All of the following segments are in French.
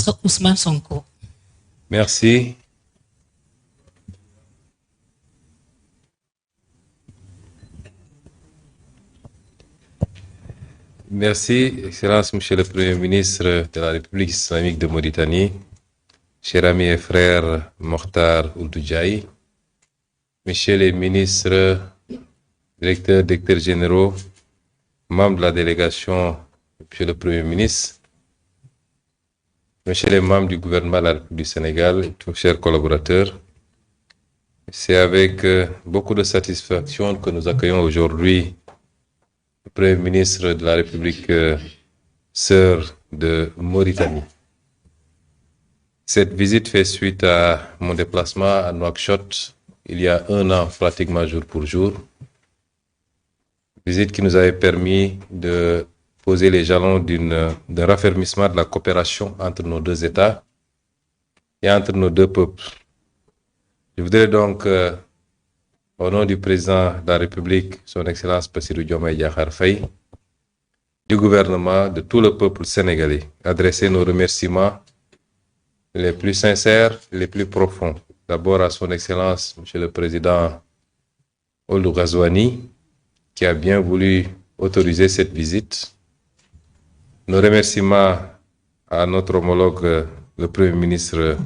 ministre Ousmane Sonko. Merci. Merci, Excellence, Monsieur le Premier ministre de la République islamique de Mauritanie, cher ami et frère Mokhtar Ould Diaye, Messieurs les ministres, directeurs généraux, membres de la délégation, Monsieur le Premier ministre, Messieurs les membres du gouvernement de la République du Sénégal, et tous chers collaborateurs, c'est avec beaucoup de satisfaction que nous accueillons aujourd'hui le Premier ministre de la République sœur de Mauritanie. Cette visite fait suite à mon déplacement à Nouakchott il y a un an, pratiquement jour pour jour. Visite qui nous avait permis de poser les jalons d'un raffermissement de la coopération entre nos deux États et entre nos deux peuples. Je voudrais donc, au nom du président de la République, son Excellence Bassirou Diomaye Diakhar Faye, du gouvernement, de tout le peuple sénégalais, adresser nos remerciements les plus sincères, les plus profonds. D'abord à son Excellence, Monsieur le Président Ould Ghazouani, qui a bien voulu autoriser cette visite. Nos remerciements à notre homologue, le Premier ministre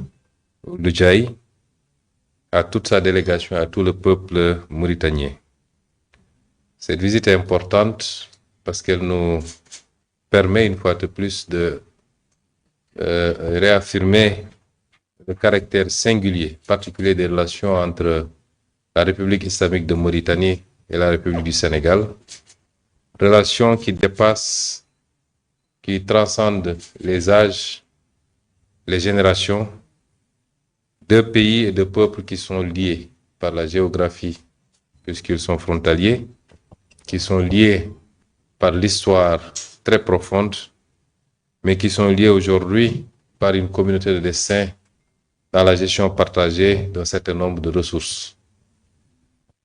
Ould Diaye, à toute sa délégation, à tout le peuple mauritanien. Cette visite est importante parce qu'elle nous permet une fois de plus de réaffirmer le caractère singulier, particulier des relations entre la République islamique de Mauritanie et la République du Sénégal. Relations qui dépassent, qui transcendent les âges, les générations. Deux pays et deux peuples qui sont liés par la géographie, puisqu'ils sont frontaliers, qui sont liés par l'histoire très profonde, mais qui sont liés aujourd'hui par une communauté de destin dans la gestion partagée d'un certain nombre de ressources.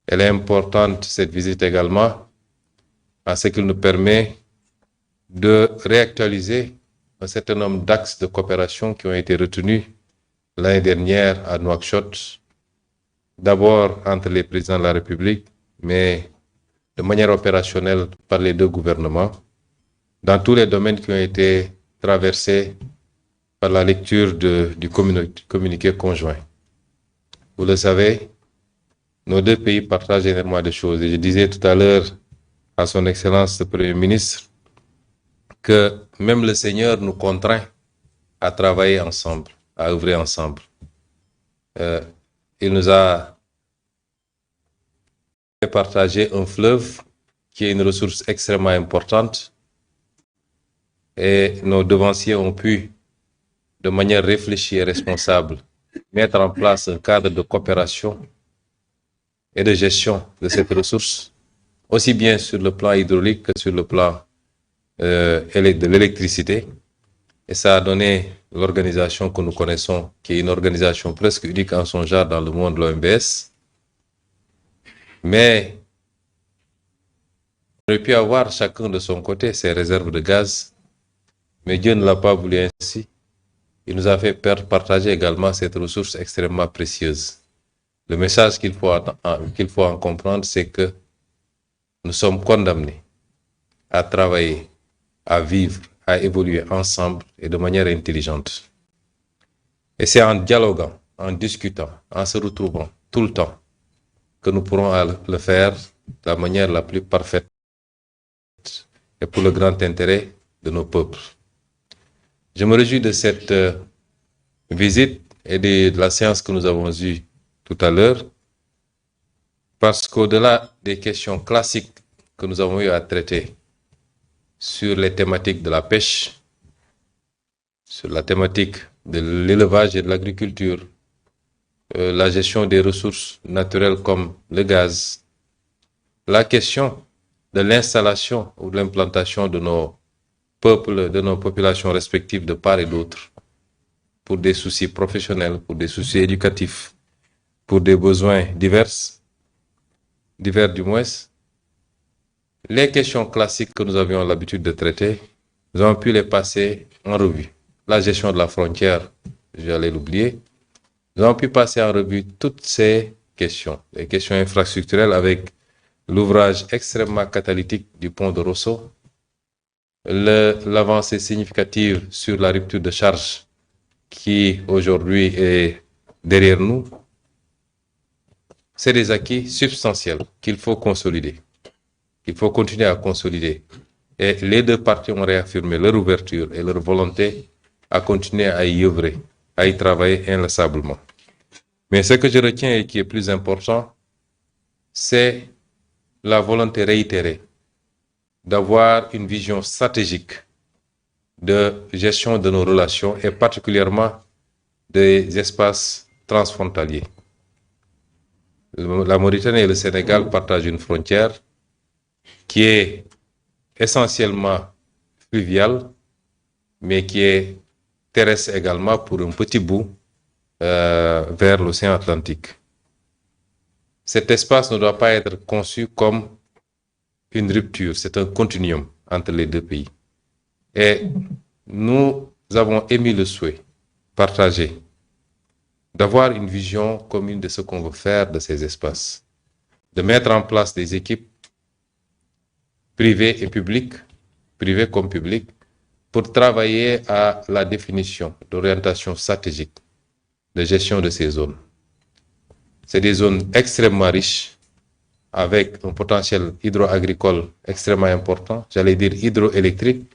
Elle est importante, cette visite également, en ce qu'elle nous permet de réactualiser un certain nombre d'axes de coopération qui ont été retenus l'année dernière à Nouakchott, d'abord entre les présidents de la République, mais de manière opérationnelle par les deux gouvernements, dans tous les domaines qui ont été traversés par la lecture du communiqué conjoint. Vous le savez, nos deux pays partagent énormément de choses. Et je disais tout à l'heure à son Excellence le Premier ministre que même le Seigneur nous contraint à travailler ensemble, à œuvrer ensemble. Il nous a partagé un fleuve qui est une ressource extrêmement importante et nos devanciers ont pu, de manière réfléchie et responsable, mettre en place un cadre de coopération et de gestion de cette ressource, aussi bien sur le plan hydraulique que sur le plan de l'électricité. Et ça a donné l'organisation que nous connaissons, qui est une organisation presque unique en son genre dans le monde, l'OMBS. Mais on aurait pu avoir chacun de son côté ses réserves de gaz, mais Dieu ne l'a pas voulu ainsi. Il nous a fait partager également cette ressource extrêmement précieuse. Le message qu'il faut en comprendre, c'est que nous sommes condamnés à travailler, à vivre, à évoluer ensemble et de manière intelligente. Et c'est en dialoguant, en discutant, en se retrouvant tout le temps que nous pourrons le faire de la manière la plus parfaite et pour le grand intérêt de nos peuples. Je me réjouis de cette visite et de la séance que nous avons eue tout à l'heure, parce qu'au-delà des questions classiques que nous avons eu à traiter sur les thématiques de la pêche, sur la thématique de l'élevage et de l'agriculture, la gestion des ressources naturelles comme le gaz, la question de l'installation ou de l'implantation de nos peuples, de nos populations respectives de part et d'autre, pour des soucis professionnels, pour des soucis éducatifs, pour des besoins divers du moins. Les questions classiques que nous avions l'habitude de traiter, nous avons pu les passer en revue la gestion de la frontière, j'allais l'oublier. Nous avons pu passer en revue toutes ces questions, les questions infrastructurelles avec l'ouvrage extrêmement catalytique du pont de Rosso, l'avancée significative sur la rupture de charge qui aujourd'hui est derrière nous. C'est des acquis substantiels qu'il faut consolider. Il faut continuer à consolider. Et les deux parties ont réaffirmé leur ouverture et leur volonté à continuer à y œuvrer, à y travailler inlassablement. Mais ce que je retiens et qui est plus important, c'est la volonté réitérée d'avoir une vision stratégique de gestion de nos relations et particulièrement des espaces transfrontaliers. La Mauritanie et le Sénégal partagent une frontière qui est essentiellement fluviale, mais qui est terrestre également pour un petit bout vers l'océan Atlantique. Cet espace ne doit pas être conçu comme une rupture, c'est un continuum entre les deux pays. Et nous avons émis le souhait partagé d'avoir une vision commune de ce qu'on veut faire de ces espaces, de mettre en place des équipes privées et publiques, privées comme publiques, pour travailler à la définition d'orientation stratégique de gestion de ces zones. C'est des zones extrêmement riches, avec un potentiel hydro-agricole extrêmement important, j'allais dire hydroélectrique,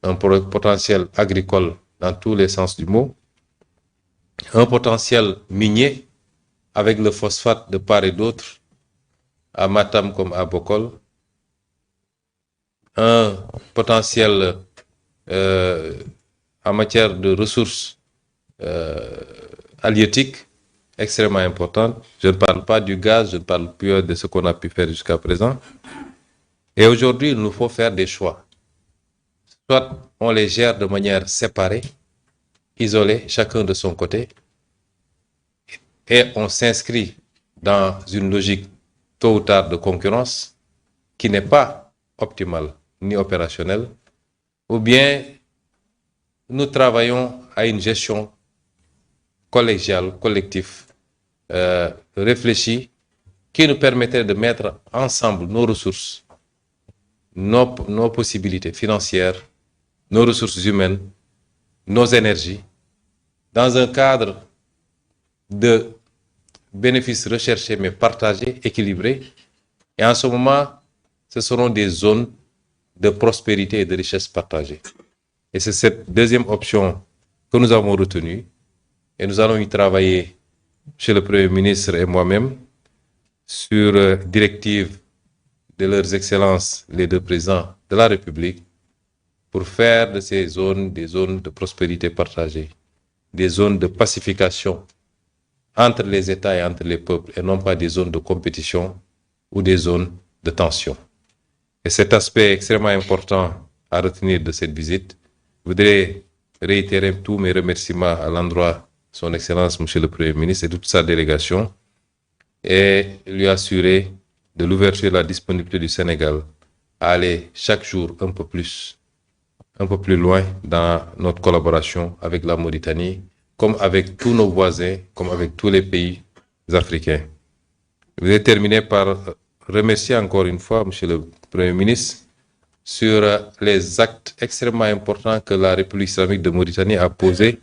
un potentiel agricole dans tous les sens du mot, un potentiel minier avec le phosphate de part et d'autre, à Matam comme à Bokol, un potentiel en matière de ressources halieutiques extrêmement importantes. Je ne parle pas du gaz, je ne parle plus de ce qu'on a pu faire jusqu'à présent. Et aujourd'hui, il nous faut faire des choix. Soit on les gère de manière séparée, isolée, chacun de son côté, et on s'inscrit dans une logique tôt ou tard de concurrence qui n'est pas optimale ni opérationnelle, ou bien nous travaillons à une gestion collégiale, collective, réfléchie, qui nous permettrait de mettre ensemble nos ressources, nos possibilités financières, nos ressources humaines, nos énergies, dans un cadre de bénéfices recherchés mais partagés, équilibrés. Et en ce moment, ce seront des zones de prospérité et de richesse partagée. Et c'est cette deuxième option que nous avons retenue. Et nous allons y travailler chez le Premier ministre et moi-même sur directive de leurs excellences, les deux présidents de la République, pour faire de ces zones des zones de prospérité partagée, des zones de pacification entre les États et entre les peuples, et non pas des zones de compétition ou des zones de tension. Et cet aspect extrêmement important à retenir de cette visite, je voudrais réitérer tous mes remerciements à l'endroit de Son Excellence, Monsieur le Premier ministre et toute sa délégation, et lui assurer de l'ouverture et de la disponibilité du Sénégal à aller chaque jour un peu plus loin dans notre collaboration avec la Mauritanie, comme avec tous nos voisins, comme avec tous les pays africains. Je voudrais terminer par remercier encore une fois Monsieur le Premier ministre sur les actes extrêmement importants que la République islamique de Mauritanie a posés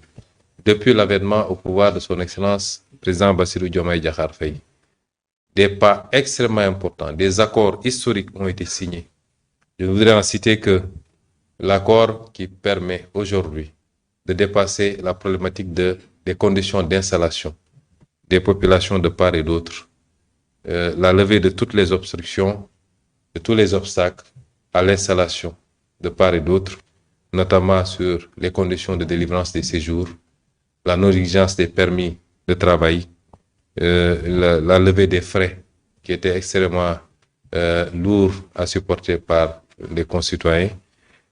depuis l'avènement au pouvoir de Son Excellence, président Bassirou Diomaye Diakhar Faye. Des pas extrêmement importants, des accords historiques ont été signés. Je voudrais en citer que l'accord qui permet aujourd'hui de dépasser la problématique des conditions d'installation des populations de part et d'autre, la levée de toutes les obstructions, de tous les obstacles à l'installation de part et d'autre, notamment sur les conditions de délivrance des séjours, la non-exigence des permis de travail, la levée des frais qui étaient extrêmement lourds à supporter par les concitoyens,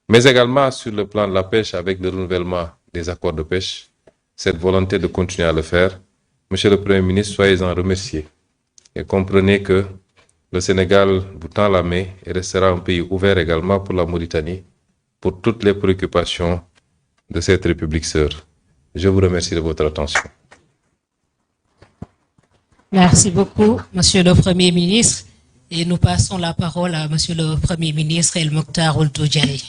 mais également sur le plan de la pêche avec le renouvellement des accords de pêche, cette volonté de continuer à le faire. Monsieur le Premier ministre, soyez-en remerciés et comprenez que le Sénégal vous tend la main et restera un pays ouvert également pour la Mauritanie, pour toutes les préoccupations de cette République sœur. Je vous remercie de votre attention. Merci beaucoup, Monsieur le Premier ministre. Et nous passons la parole à Monsieur le Premier ministre El Mokhtar Ould Ndiaye.